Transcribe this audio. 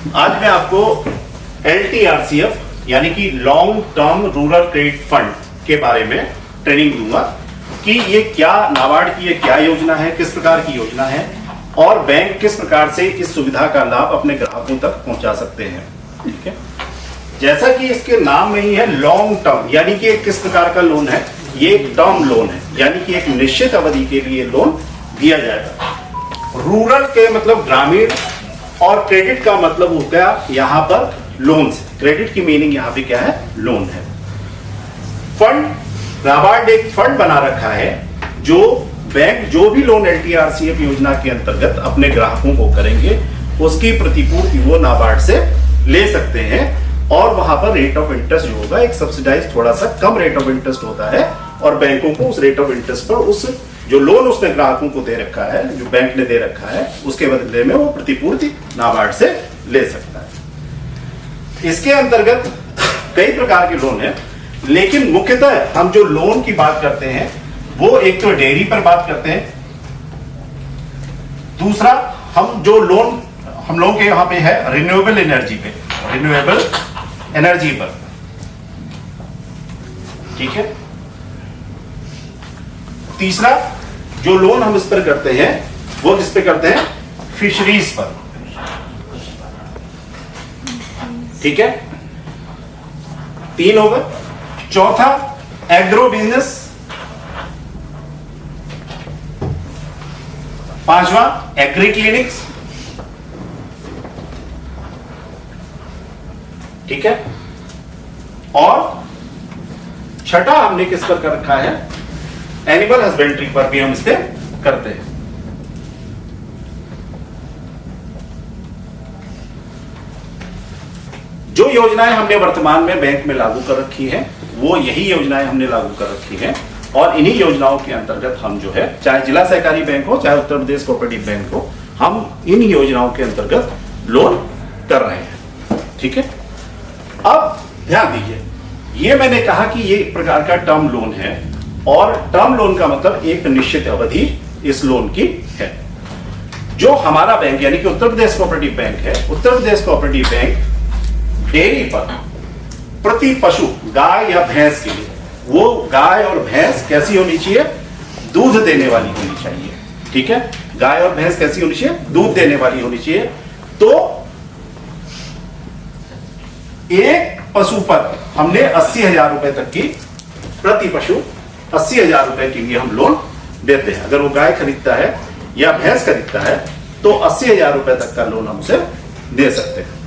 आज मैं आपको LTRCF यानी कि long term rural credit fund के बारे में ट्रेनिंग दूंगा कि ये क्या नाबार्ड की ये क्या योजना है, किस प्रकार की योजना है और बैंक किस प्रकार से इस सुविधा का लाभ अपने ग्राहकों तक पहुंचा सकते हैं। ठीक है, जैसा कि इसके नाम में ही है लॉन्ग टर्म, यानी कि किस प्रकार का लोन है, ये एक टर्म लोन है, यानी कि एक निश्चित अवधि के लिए लोन दिया जाएगा। रूरल के मतलब ग्रामीण और क्रेडिट का मतलब हो गया यहां पर लोन से। क्रेडिट की मीनिंग यहां पे क्या है, लोन है। फंड, नाबार्ड एक फंड बना रखा है जो बैंक जो भी लोन LTRCF योजना के अंतर्गत अपने ग्राहकों को करेंगे उसकी प्रतिपूर्ति वो नाबार्ड से ले सकते हैं और वहां पर रेट ऑफ इंटरेस्ट जो होगा एक सब्सिडाइज थोड़ा सा कम रेट ऑफ इंटरेस्ट होता है और बैंकों को उस रेट ऑफ इंटरेस्ट पर उस जो लोन उसने ग्राहकों को दे रखा है, जो बैंक ने दे रखा है, उसके बदले में वो प्रतिपूर्ति नाबार्ड से ले सकता है। इसके अंतर्गत कई प्रकार के लोन हैं, लेकिन मुख्यतः हम जो लोन की बात करते हैं वो एक तो डेयरी पर बात करते हैं, दूसरा हम जो लोन हम लोगों के यहां पे है रिन्यूएबल एनर्जी पे, रिन्यूएबल एनर्जी पर। ठीक है, तीसरा जो लोन हम इस पर करते हैं वो किस पे करते हैं, फिशरीज पर। ठीक है, 3 हो गए। चौथा एग्रो बिजनेस, 5वां एग्री क्लिनिक्स। ठीक है, और छठा हमने किस पर कर रखा है, एनिमल हस्बेंड्री पर भी हम इसे करते हैं। जो योजनाएं हमने वर्तमान में बैंक में लागू कर रखी है वो यही योजनाएं हमने लागू कर रखी हैं और इन्हीं योजनाओं के अंतर्गत हम जो है, चाहे जिला सहकारी बैंक हो चाहे उत्तर प्रदेश कोऑपरेटिव बैंक हो, हम इन योजनाओं के अंतर्गत लोन कर रहे हैं। ठीक है, अब ध्यान दीजिए, ये मैंने कहा कि ये एक प्रकार का टर्म लोन है और टर्म लोन का मतलब एक निश्चित अवधि इस लोन की है। जो हमारा बैंक यानी कि उत्तर प्रदेश कोऑपरेटिव बैंक है, Uttar Pradesh cooperative bank dairy पर प्रति पशु, गाय या भैंस के लिए, वो गाय और भैंस कैसी होनी चाहिए, दूध देने वाली होनी चाहिए। ठीक है, गाय और भैंस कैसी होनी चाहिए, दूध देने वाली होनी चाहिए। तो एक पशु पर हमने 80,000 रुपए तक की, प्रति पशु 80,000 रुपए के लिए हम लोन देते हैं। अगर वो गाय खरीदता है या भैंस खरीदता है तो 80,000 रुपए तक का लोन हम उसे दे सकते हैं।